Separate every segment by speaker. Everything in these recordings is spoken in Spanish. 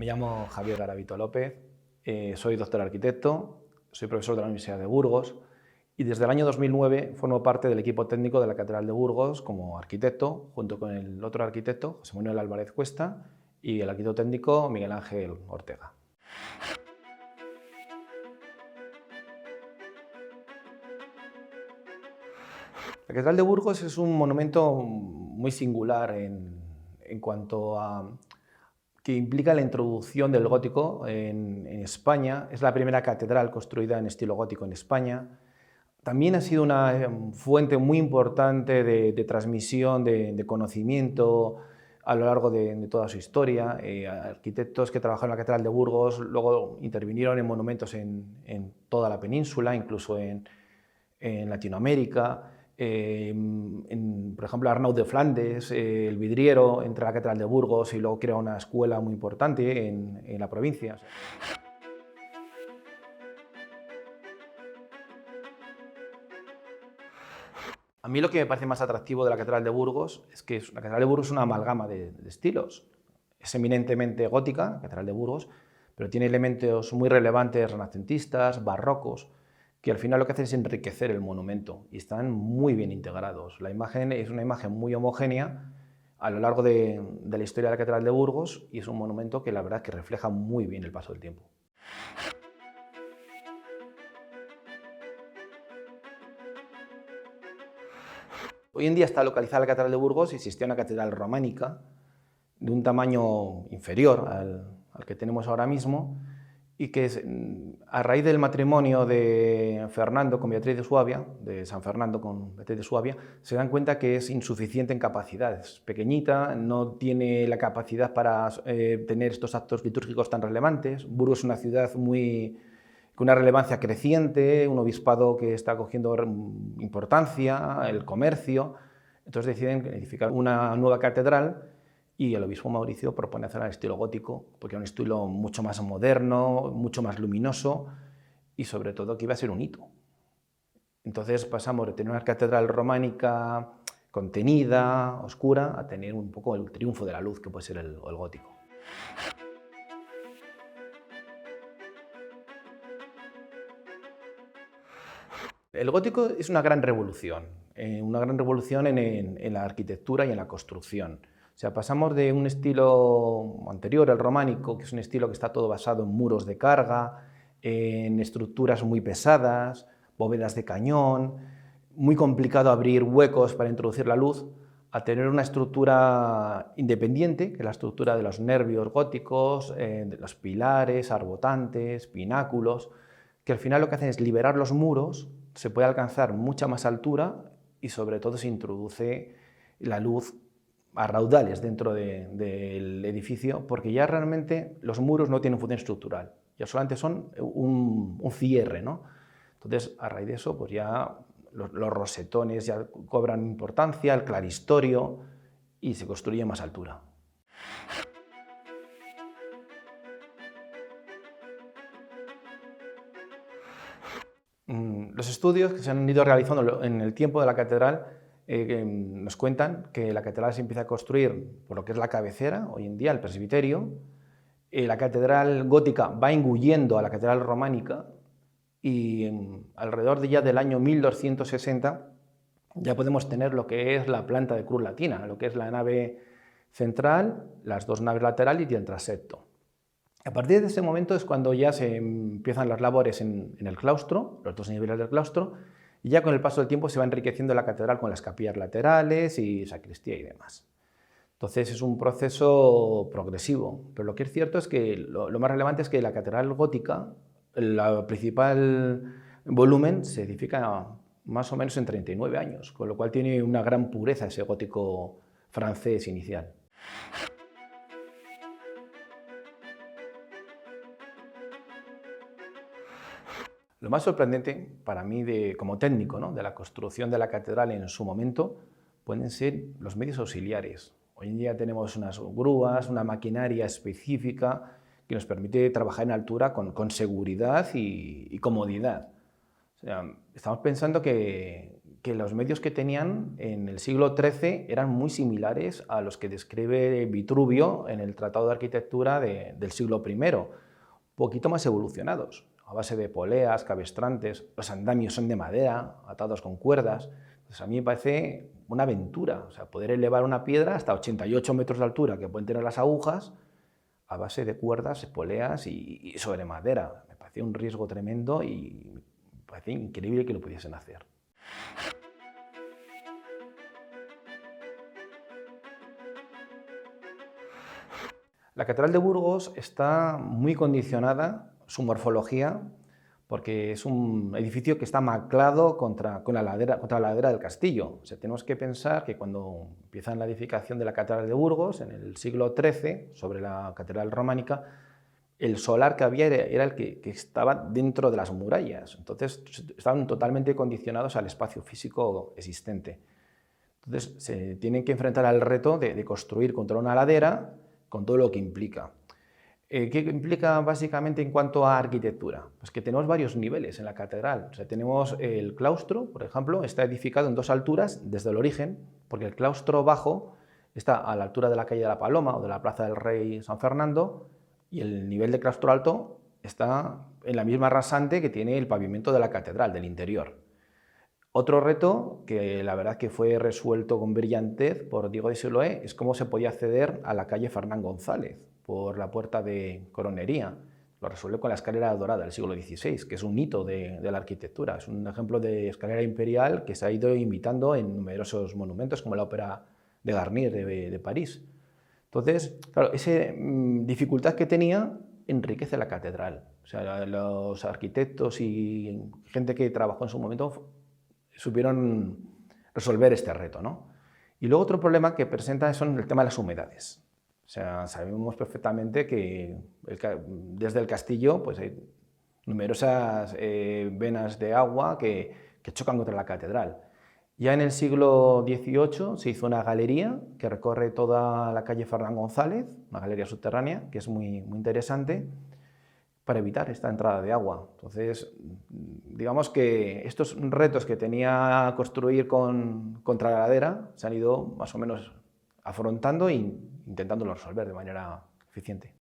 Speaker 1: Me llamo Javier Garavito López, soy doctor arquitecto, soy profesor de la Universidad de Burgos y desde el año 2009 formo parte del equipo técnico de la Catedral de Burgos como arquitecto, junto con el otro arquitecto, José Manuel Álvarez Cuesta, y el arquitecto técnico Miguel Ángel Ortega. La Catedral de Burgos es un monumento muy singular en cuanto a que implica la introducción del gótico en España. Es la primera catedral construida en estilo gótico en España. También ha sido una fuente muy importante de transmisión de conocimiento a lo largo de toda su historia. Arquitectos que trabajaron en la Catedral de Burgos luego intervinieron en monumentos en toda la península, incluso en Latinoamérica. Por ejemplo, Arnau de Flandes, el vidriero, entra a la Catedral de Burgos y luego crea una escuela muy importante en la provincia. A mí lo que me parece más atractivo de la Catedral de Burgos es que la Catedral de Burgos es una amalgama de estilos. Es eminentemente gótica, la Catedral de Burgos, pero tiene elementos muy relevantes renacentistas, barrocos, que al final lo que hacen es enriquecer el monumento y están muy bien integrados. La imagen es una imagen muy homogénea a lo largo de la historia de la Catedral de Burgos y es un monumento que la verdad que refleja muy bien el paso del tiempo. Hoy en día está localizada la Catedral de Burgos y existía una catedral románica de un tamaño inferior al que tenemos ahora mismo y que a raíz del matrimonio de Fernando con Beatriz de Suabia, de San Fernando con Beatriz de Suabia, se dan cuenta que es insuficiente en capacidades. Pequeñita, no tiene la capacidad para tener estos actos litúrgicos tan relevantes. Burgos es una ciudad con una relevancia creciente, un obispado que está cogiendo importancia, el comercio. Entonces deciden edificar una nueva catedral y el obispo Mauricio propone hacerla en estilo gótico, porque era un estilo mucho más moderno, mucho más luminoso y sobre todo que iba a ser un hito. Entonces pasamos de tener una catedral románica contenida, oscura, a tener un poco el triunfo de la luz que puede ser el gótico. El gótico es una gran revolución en la arquitectura y en la construcción. O sea, pasamos de un estilo anterior, el románico, que es un estilo que está todo basado en muros de carga, en estructuras muy pesadas, bóvedas de cañón, muy complicado abrir huecos para introducir la luz, a tener una estructura independiente, que es la estructura de los nervios góticos, de los pilares, arbotantes, pináculos, que al final lo que hacen es liberar los muros, se puede alcanzar mucha más altura y sobre todo se introduce la luz a raudales dentro del edificio, porque ya realmente los muros no tienen función estructural, ya solamente son un cierre, ¿no? Entonces, a raíz de eso, pues ya los rosetones ya cobran importancia, el claristorio, y se construye a más altura. Los estudios que se han ido realizando en el tiempo de la catedral nos cuentan que la catedral se empieza a construir por lo que es la cabecera, hoy en día el presbiterio. La catedral gótica va engullendo a la catedral románica y alrededor de ya del año 1260 ya podemos tener lo que es la planta de cruz latina, lo que es la nave central, las dos naves laterales y el transepto. A partir de ese momento es cuando ya se empiezan las labores en el claustro, los dos niveles del claustro, y ya con el paso del tiempo se va enriqueciendo la catedral con las capillas laterales y sacristía y demás. Entonces es un proceso progresivo, pero lo que es cierto es que lo más relevante es que la catedral gótica, el principal volumen, se edifica más o menos en 39 años, con lo cual tiene una gran pureza ese gótico francés inicial. Lo más sorprendente para mí como técnico, ¿no?, de la construcción de la catedral en su momento pueden ser los medios auxiliares. Hoy en día tenemos unas grúas, una maquinaria específica que nos permite trabajar en altura con seguridad y comodidad. O sea, estamos pensando que que los medios que tenían en el siglo XIII eran muy similares a los que describe Vitruvio en el Tratado de Arquitectura del siglo I, un poquito más evolucionados, a base de poleas, cabestrantes, los andamios son de madera, atados con cuerdas. Entonces a mí me parece una aventura, o sea, poder elevar una piedra hasta 88 metros de altura que pueden tener las agujas a base de cuerdas, poleas y sobre madera. Me parecía un riesgo tremendo y me parecía increíble que lo pudiesen hacer. La Catedral de Burgos está muy condicionada, su morfología, porque es un edificio que está anclado contra la ladera del castillo. O sea, tenemos que pensar que cuando empiezan la edificación de la Catedral de Burgos, en el siglo XIII, sobre la Catedral románica, el solar que había era el que estaba dentro de las murallas. Entonces, estaban totalmente condicionados al espacio físico existente. Entonces, se tienen que enfrentar al reto de construir contra una ladera, con todo lo que implica. ¿Qué implica básicamente en cuanto a arquitectura? Pues que tenemos varios niveles en la catedral. O sea, tenemos el claustro, por ejemplo, está edificado en dos alturas desde el origen, porque el claustro bajo está a la altura de la calle de la Paloma o de la Plaza del Rey San Fernando, y el nivel de claustro alto está en la misma rasante que tiene el pavimento de la catedral, del interior. Otro reto, que la verdad que fue resuelto con brillantez por Diego de Siloé, es cómo se podía acceder a la calle Fernán González, por la puerta de Coronería. Lo resuelve con la escalera dorada del siglo XVI, que es un hito de la arquitectura. Es un ejemplo de escalera imperial que se ha ido imitando en numerosos monumentos, como la Ópera de Garnier de París. Entonces, claro, esa dificultad que tenía enriquece la catedral. O sea, los arquitectos y gente que trabajó en su momento supieron resolver este reto, ¿no? Y luego otro problema que presenta son el tema de las humedades. O sea, sabemos perfectamente que desde el castillo pues hay numerosas venas de agua que chocan contra la catedral. Ya en el siglo XVIII se hizo una galería que recorre toda la calle Fernán González, una galería subterránea que es muy interesante, para evitar esta entrada de agua. Entonces, digamos que estos retos que tenía construir contra la ladera se han ido más o menos afrontando e intentándolo resolver de manera eficiente.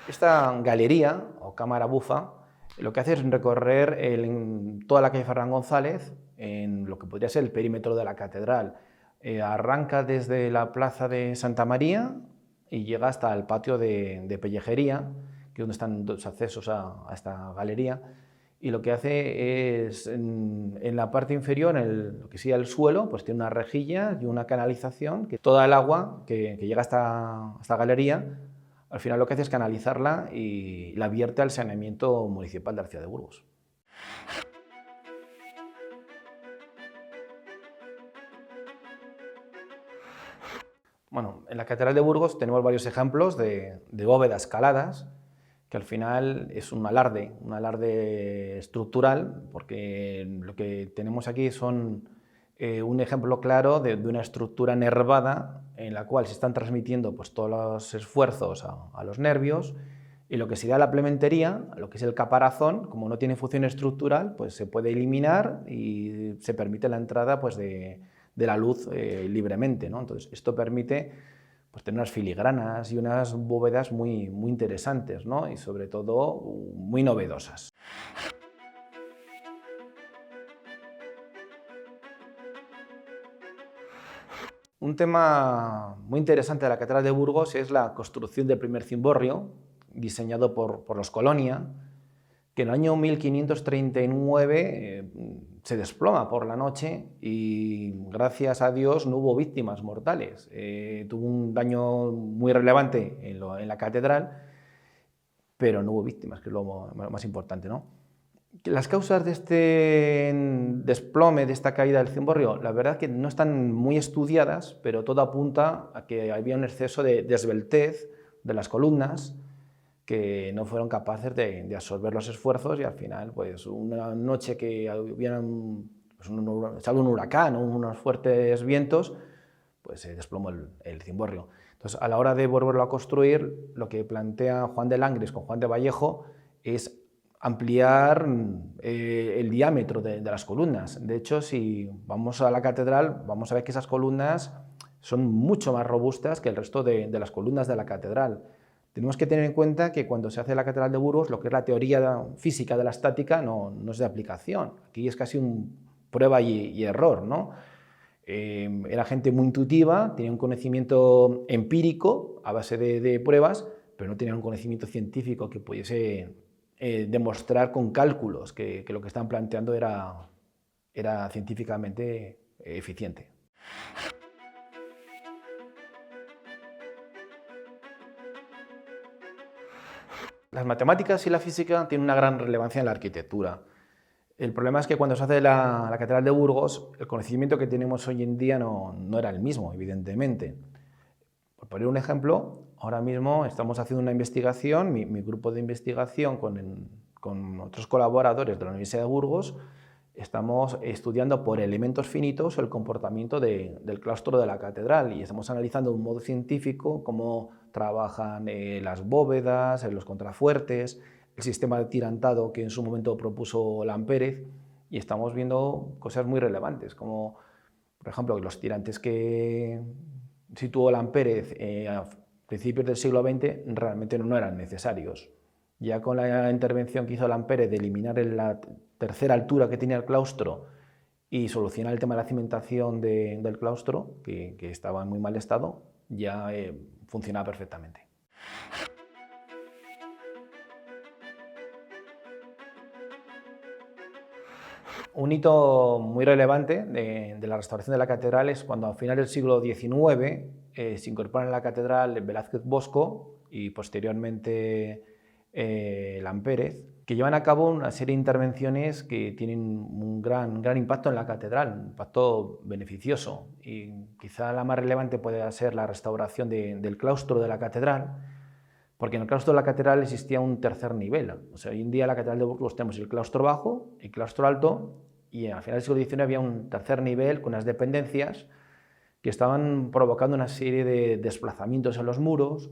Speaker 1: Esta galería, o cámara bufa, lo que hace es recorrer toda la calle Fernán González, en lo que podría ser el perímetro de la catedral. Arranca desde la plaza de Santa María y llega hasta el patio de Pellejería, que es donde están los accesos a esta galería, y lo que hace es, en la parte inferior, en lo que sería el suelo, pues tiene una rejilla y una canalización, que toda el agua que llega a esta galería, al final lo que hace es canalizarla y la vierte al saneamiento municipal de la ciudad de Burgos. Bueno, en la Catedral de Burgos tenemos varios ejemplos de bóvedas caladas, que al final es un alarde estructural, porque lo que tenemos aquí son un ejemplo claro de una estructura nervada en la cual se están transmitiendo pues, todos los esfuerzos a los nervios, y lo que sería la plementería, lo que es el caparazón, como no tiene función estructural, pues se puede eliminar y se permite la entrada pues, de la luz libremente, ¿no? Entonces, esto permite pues, tener unas filigranas y unas bóvedas muy interesantes, ¿no? Y sobre todo muy novedosas. Un tema muy interesante de la Catedral de Burgos es la construcción del primer cimborrio, diseñado por los Colonia, que en el año 1539 se desploma por la noche y gracias a Dios no hubo víctimas mortales. Tuvo un daño muy relevante en la catedral, pero no hubo víctimas, que es lo más importante, ¿no? Las causas de este desplome, de esta caída del cimborrio, la verdad es que no están muy estudiadas, pero todo apunta a que había un exceso de esbeltez de las columnas, que no fueron capaces de absorber los esfuerzos, y al final, pues una noche que hubieran pues, un huracán o unos fuertes vientos, pues se desplomó el cimborrio. Entonces, a la hora de volverlo a construir, lo que plantea Juan de Langres con Juan de Vallejo es ampliar el diámetro de las columnas. De hecho, si vamos a la catedral, vamos a ver que esas columnas son mucho más robustas que el resto de las columnas de la catedral. Tenemos que tener en cuenta que cuando se hace la Catedral de Burgos, lo que es la teoría física de la estática no es de aplicación. Aquí es casi un prueba y error, ¿no? Era gente muy intuitiva, tenía un conocimiento empírico a base de pruebas, pero no tenía un conocimiento científico que pudiese demostrar con cálculos que lo que estaban planteando era científicamente eficiente. Las matemáticas y la física tienen una gran relevancia en la arquitectura. El problema es que cuando se hace la Catedral de Burgos, el conocimiento que tenemos hoy en día no era el mismo, evidentemente. Por poner un ejemplo, ahora mismo estamos haciendo una investigación, mi grupo de investigación con otros colaboradores de la Universidad de Burgos, estamos estudiando por elementos finitos el comportamiento del claustro de la catedral y estamos analizando de un modo científico cómo trabajan las bóvedas, los contrafuertes, el sistema de tirantado que en su momento propuso Lampérez, y estamos viendo cosas muy relevantes, como por ejemplo los tirantes que situó Lampérez a principios del siglo XX realmente no eran necesarios. Ya con la intervención que hizo Lampérez de eliminar la tercera altura que tenía el claustro y solucionar el tema de la cimentación del claustro, que estaba en muy mal estado, ya funcionaba perfectamente. Un hito muy relevante de la restauración de la catedral es cuando a finales del siglo XIX se incorporan en la catedral Velázquez Bosco y posteriormente Lampérez, que llevan a cabo una serie de intervenciones que tienen un gran impacto en la catedral, un impacto beneficioso. Y quizá la más relevante puede ser la restauración del claustro de la catedral, porque en el claustro de la catedral existía un tercer nivel. O sea, hoy en día en la catedral de Burgos tenemos el claustro bajo, el claustro alto, y al final del siglo XIX había un tercer nivel con unas dependencias que estaban provocando una serie de desplazamientos en los muros.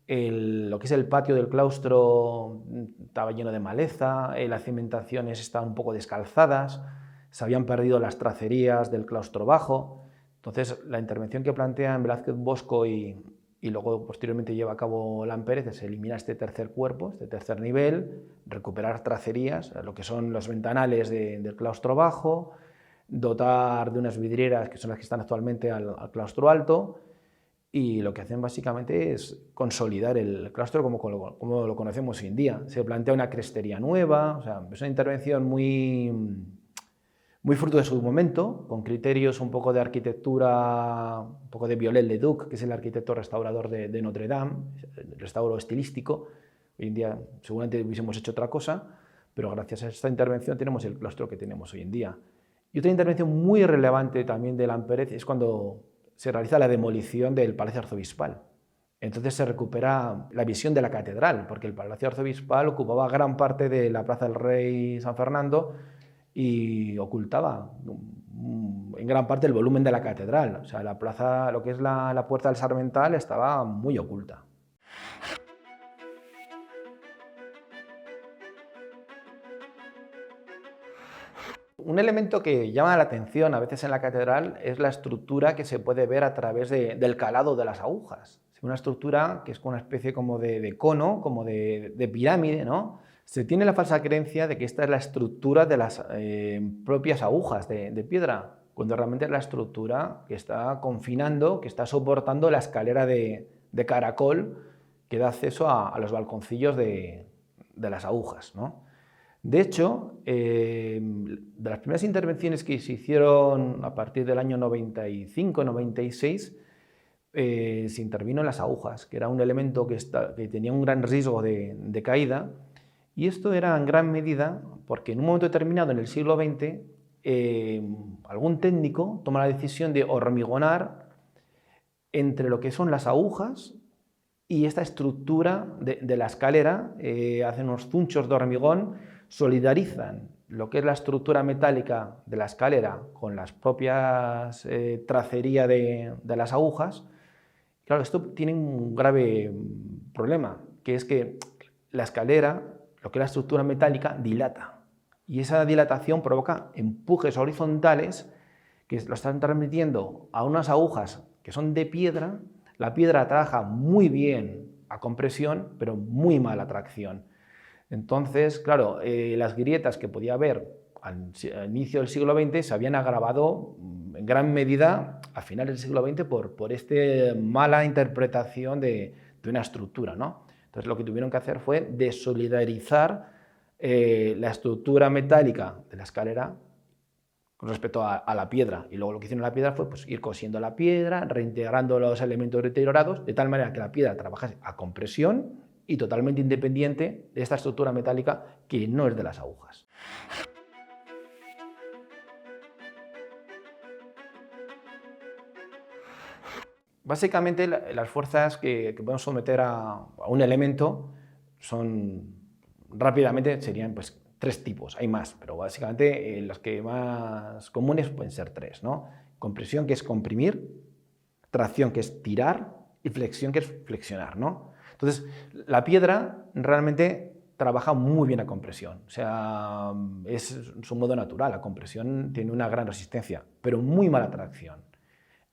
Speaker 1: Lo que es el patio del claustro estaba lleno de maleza, las cimentaciones estaban un poco descalzadas, se habían perdido las tracerías del claustro bajo. Entonces, la intervención que plantean Velázquez Bosco y luego posteriormente lleva a cabo Lampérez es eliminar este tercer cuerpo, este tercer nivel, recuperar tracerías, lo que son los ventanales del claustro bajo, dotar de unas vidrieras que son las que están actualmente al claustro alto, y lo que hacen básicamente es consolidar el claustro como lo conocemos hoy en día. Se plantea una crestería nueva, o sea, es una intervención muy fruto de su momento, con criterios un poco de arquitectura, un poco de Viollet-le-Duc, que es el arquitecto restaurador de Notre Dame, el restauro estilístico. Hoy en día seguramente hubiésemos hecho otra cosa, pero gracias a esta intervención tenemos el claustro que tenemos hoy en día. Y otra intervención muy relevante también de Lampérez es cuando se realiza la demolición del Palacio Arzobispal. Entonces se recupera la visión de la catedral, porque el Palacio Arzobispal ocupaba gran parte de la Plaza del Rey San Fernando y ocultaba en gran parte el volumen de la catedral. O sea, la plaza, lo que es la Puerta del Sarmental, estaba muy oculta. Un elemento que llama la atención a veces en la catedral es la estructura que se puede ver a través del calado de las agujas. Es una estructura que es una especie como de cono, como de pirámide, ¿no? Se tiene la falsa creencia de que esta es la estructura de las propias agujas de piedra, cuando realmente es la estructura que está confinando, que está soportando la escalera de caracol que da acceso a los balconcillos de las agujas, ¿no? De hecho, de las primeras intervenciones que se hicieron a partir del año 95-96, se intervino en las agujas, que era un elemento que tenía un gran riesgo de caída, y esto era en gran medida porque en un momento determinado en el siglo XX algún técnico toma la decisión de hormigonar entre lo que son las agujas y esta estructura de la escalera, hacen unos zunchos de hormigón, solidarizan lo que es la estructura metálica de la escalera con las propias tracería de las agujas. Claro, esto tiene un grave problema, que es que la escalera, lo que es la estructura metálica dilata. Y esa dilatación provoca empujes horizontales que lo están transmitiendo a unas agujas que son de piedra. La piedra trabaja muy bien a compresión, pero muy mal a tracción. Entonces, claro, las grietas que podía haber al inicio del siglo XX se habían agravado en gran medida a finales del siglo XX por esta mala interpretación de una estructura, ¿no? Entonces, lo que tuvieron que hacer fue desolidarizar la estructura metálica de la escalera con respecto a la piedra. Y luego lo que hicieron la piedra fue pues, ir cosiendo la piedra, reintegrando los elementos deteriorados, de tal manera que la piedra trabajase a compresión y totalmente independiente de esta estructura metálica que no es de las agujas. Básicamente, las fuerzas que podemos someter a un elemento son, rápidamente, serían pues, 3 tipos. Hay más, pero básicamente los que más comunes pueden ser 3, ¿no? Compresión, que es comprimir; tracción, que es tirar; y flexión, que es flexionar, ¿no? Entonces, la piedra realmente trabaja muy bien a compresión, o sea, es su modo natural. La compresión tiene una gran resistencia, pero muy mala tracción.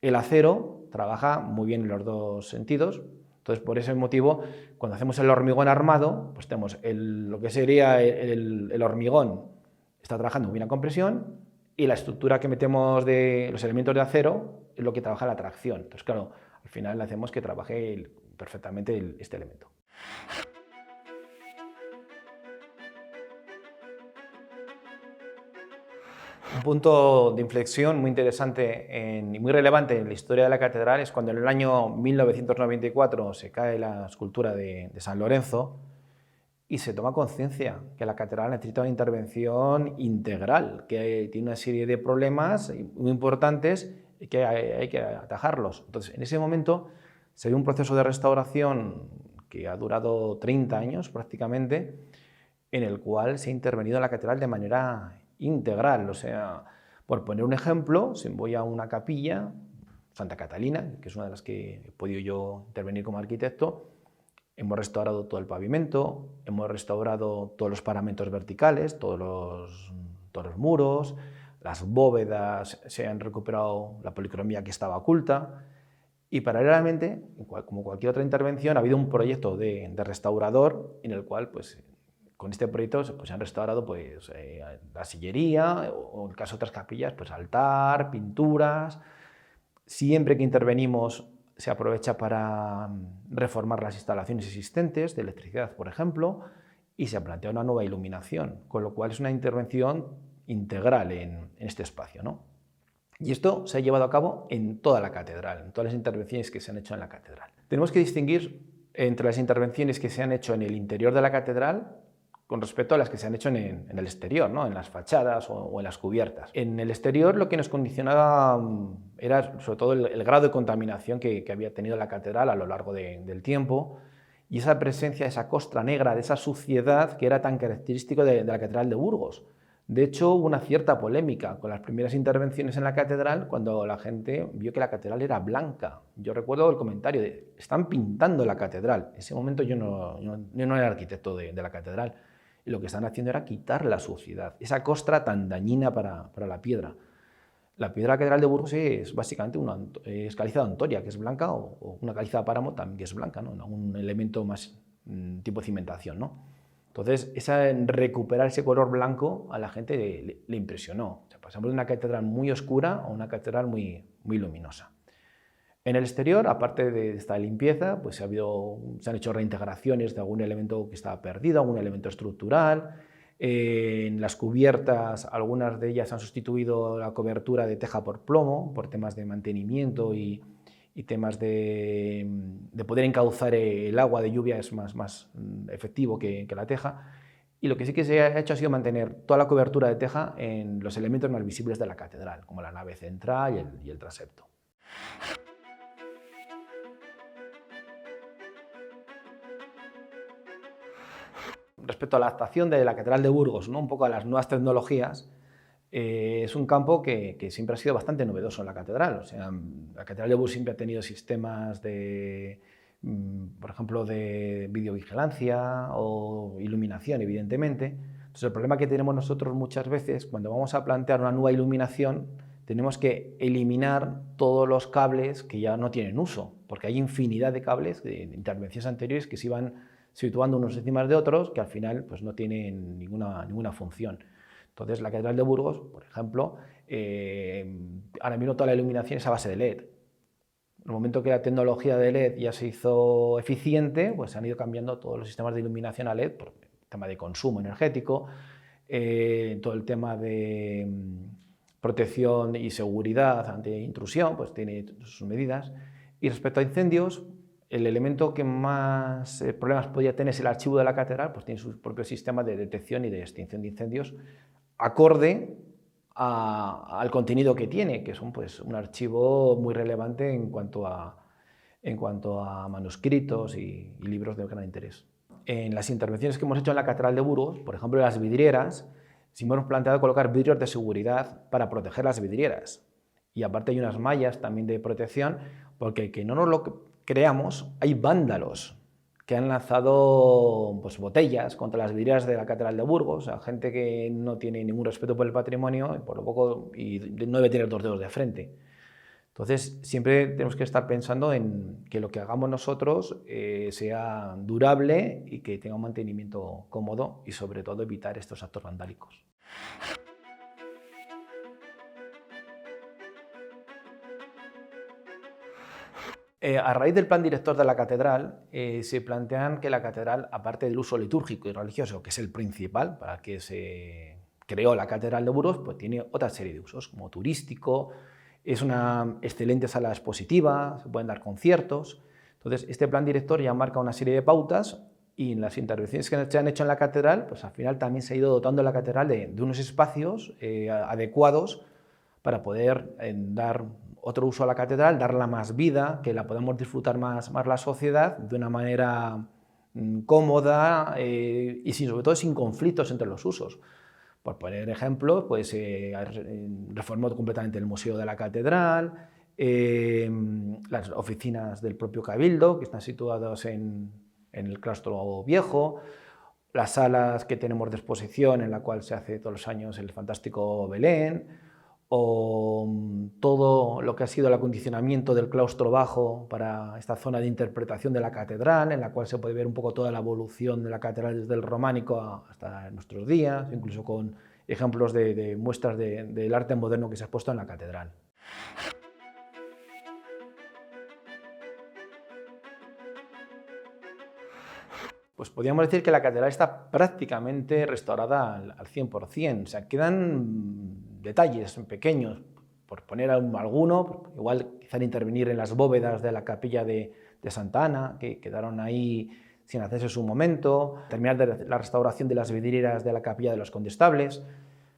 Speaker 1: El acero trabaja muy bien en los dos sentidos. Entonces, por ese motivo, cuando hacemos el hormigón armado, pues tenemos lo que sería el hormigón, está trabajando muy bien a compresión, y la estructura que metemos de los elementos de acero es lo que trabaja la tracción. Entonces, claro, al final le hacemos que trabaje perfectamente este elemento. Un punto de inflexión muy interesante y muy relevante en la historia de la catedral es cuando en el año 1994 se cae la escultura de San Lorenzo y se toma conciencia que la catedral necesita una intervención integral, que tiene una serie de problemas muy importantes y que hay que atajarlos. Entonces, en ese momento se dio un proceso de restauración que ha durado 30 años prácticamente, en el cual se ha intervenido en la catedral de manera integral. O sea, por poner un ejemplo, si voy a una capilla, Santa Catalina, que es una de las que he podido yo intervenir como arquitecto, hemos restaurado todo el pavimento, hemos restaurado todos los paramentos verticales, todos los muros, las bóvedas, se han recuperado la policromía que estaba oculta. Y paralelamente, como cualquier otra intervención, ha habido un proyecto de restaurador en el cual, pues, con este proyecto pues, se han restaurado pues, la sillería o, en el caso de otras capillas, pues, altar, pinturas. Siempre que intervenimos se aprovecha para reformar las instalaciones existentes de electricidad, por ejemplo, y se plantea una nueva iluminación, con lo cual es una intervención integral en este espacio, ¿no? Y esto se ha llevado a cabo en toda la catedral, en todas las intervenciones que se han hecho en la catedral. Tenemos que distinguir entre las intervenciones que se han hecho en el interior de la catedral con respecto a las que se han hecho en el exterior, ¿no? En las fachadas o en las cubiertas. En el exterior lo que nos condicionaba era sobre todo el grado de contaminación que había tenido la catedral a lo largo del tiempo, y esa presencia, esa costra negra, de esa suciedad que era tan característico de la catedral de Burgos. De hecho, hubo una cierta polémica con las primeras intervenciones en la catedral cuando la gente vio que la catedral era blanca. Yo recuerdo el comentario de «están pintando la catedral». En ese momento yo no era arquitecto de la catedral, y lo que están haciendo era quitar la suciedad, esa costra tan dañina para la piedra. La piedra de la catedral de Burgos es básicamente es caliza de Antoria, que es blanca, o una caliza de páramo también, que es blanca, ¿no? Un elemento más tipo cimentación, ¿no? Entonces, recuperar ese color blanco a la gente le impresionó. O sea, pasamos de una catedral muy oscura a una catedral muy luminosa. En el exterior, aparte de esta limpieza, pues se han hecho reintegraciones de algún elemento que estaba perdido, algún elemento estructural. En las cubiertas, algunas de ellas han sustituido la cobertura de teja por plomo, por temas de mantenimiento y temas de poder encauzar el agua de lluvia, es más efectivo que la teja. Y lo que sí que se ha hecho ha sido mantener toda la cobertura de teja en los elementos más visibles de la catedral, como la nave central y el transepto. Respecto a la adaptación de la catedral de Burgos, ¿no? Un poco a las nuevas tecnologías, es un campo que siempre ha sido bastante novedoso en la catedral. O sea, la catedral de Burgos siempre ha tenido sistemas de por ejemplo, de videovigilancia o iluminación, evidentemente. Entonces, el problema que tenemos nosotros muchas veces, cuando vamos a plantear una nueva iluminación, tenemos que eliminar todos los cables que ya no tienen uso, porque hay infinidad de cables de intervenciones anteriores que se iban situando unos encima de otros, que al final pues, no tienen ninguna función. Entonces, la Catedral de Burgos, por ejemplo, ahora mismo toda la iluminación es a base de LED. En el momento que la tecnología de LED ya se hizo eficiente, pues se han ido cambiando todos los sistemas de iluminación a LED por el tema de consumo energético, todo el tema de protección y seguridad ante intrusión, pues tiene sus medidas. Y respecto a incendios, el elemento que más problemas podría tener es el archivo de la catedral, pues tiene su propio sistema de detección y de extinción de incendios acorde al contenido que tiene, que es pues, un archivo muy relevante en cuanto a manuscritos y libros de gran interés. En las intervenciones que hemos hecho en la Catedral de Burgos, por ejemplo, en las vidrieras, sí hemos planteado colocar vidrios de seguridad para proteger las vidrieras. Y aparte hay unas mallas también de protección, porque que no nos lo creamos, hay vándalos que han lanzado pues, botellas contra las vidrieras de la Catedral de Burgos, a gente que no tiene ningún respeto por el patrimonio por lo poco, y no debe tener dos dedos de frente. Entonces, siempre tenemos que estar pensando en que lo que hagamos nosotros sea durable y que tenga un mantenimiento cómodo y, sobre todo, evitar estos actos vandálicos. A raíz del plan director de la catedral, se plantean que la catedral, aparte del uso litúrgico y religioso, que es el principal para que se creó la Catedral de Burgos, pues tiene otra serie de usos, como turístico, es una excelente sala expositiva, se pueden dar conciertos. Entonces, este plan director ya marca una serie de pautas y en las intervenciones que se han hecho en la catedral, pues al final también se ha ido dotando la catedral de unos espacios adecuados para poder dar otro uso a la catedral, darla más vida, que la podamos disfrutar más la sociedad de una manera cómoda y sobre todo sin conflictos entre los usos. Por poner ejemplos, pues reformó completamente el Museo de la Catedral, las oficinas del propio Cabildo, que están situadas en el Claustro Viejo, las salas que tenemos de exposición en la cual se hace todos los años el fantástico Belén, o todo lo que ha sido el acondicionamiento del claustro bajo para esta zona de interpretación de la catedral, en la cual se puede ver un poco toda la evolución de la catedral desde el románico hasta nuestros días, incluso con ejemplos de muestras del arte moderno que se ha expuesto en la catedral. Pues podríamos decir que la catedral está prácticamente restaurada al 100%, o sea, quedan detalles pequeños, por poner alguno, igual quizá intervenir en las bóvedas de la capilla de Santa Ana, que quedaron ahí sin hacerse en su momento, terminar de la restauración de las vidrieras de la capilla de los condestables,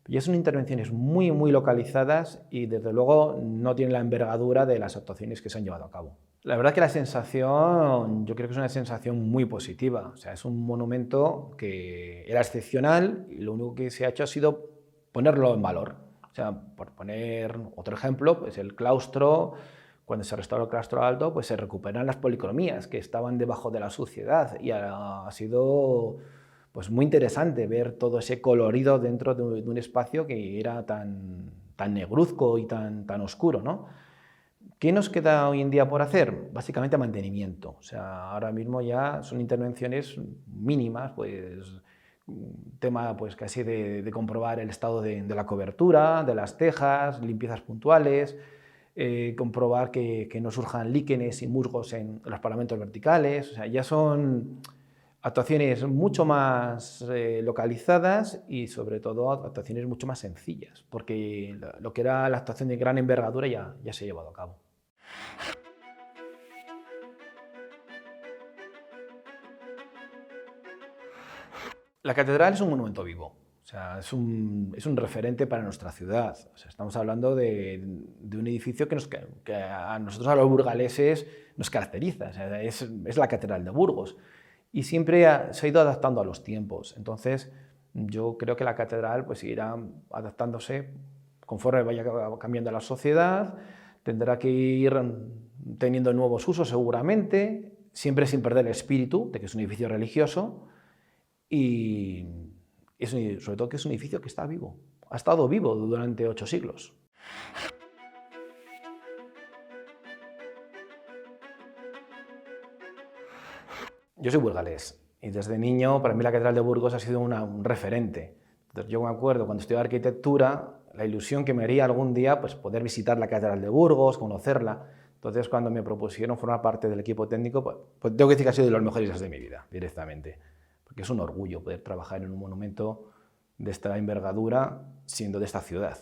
Speaker 1: y son intervenciones muy localizadas y desde luego no tienen la envergadura de las actuaciones que se han llevado a cabo. La verdad que la sensación, yo creo que es una sensación muy positiva, o sea, es un monumento que era excepcional y lo único que se ha hecho ha sido ponerlo en valor. O sea, por poner otro ejemplo, pues el claustro, cuando se restauró el claustro alto, pues se recuperan las policromías que estaban debajo de la suciedad y ha sido pues muy interesante ver todo ese colorido dentro de un espacio que era tan negruzco y tan oscuro, ¿no? ¿Qué nos queda hoy en día por hacer? Básicamente mantenimiento. O sea, ahora mismo ya son intervenciones mínimas, pues tema pues casi de comprobar el estado de la cobertura, de las tejas, limpiezas puntuales, comprobar que no surjan líquenes y musgos en los paramentos verticales. O sea, ya son actuaciones mucho más localizadas y sobre todo actuaciones mucho más sencillas, porque lo que era la actuación de gran envergadura ya se ha llevado a cabo. La catedral es un monumento vivo, o sea, es un referente para nuestra ciudad. O sea, estamos hablando de un edificio que a nosotros, a los burgaleses, nos caracteriza. O sea, es la Catedral de Burgos y siempre se ha ido adaptando a los tiempos. Entonces, yo creo que la catedral pues, seguirá adaptándose conforme vaya cambiando la sociedad, tendrá que ir teniendo nuevos usos seguramente, siempre sin perder el espíritu de que es un edificio religioso y sobre todo que es un edificio que está vivo. Ha estado vivo durante 8 siglos. Yo soy burgalés y desde niño para mí la Catedral de Burgos ha sido un referente. Entonces, yo me acuerdo cuando estudiaba arquitectura, la ilusión que me haría algún día pues, poder visitar la Catedral de Burgos, conocerla. Entonces, cuando me propusieron formar parte del equipo técnico, pues tengo que decir que ha sido de los mejores días de mi vida, directamente. Porque es un orgullo poder trabajar en un monumento de esta envergadura siendo de esta ciudad.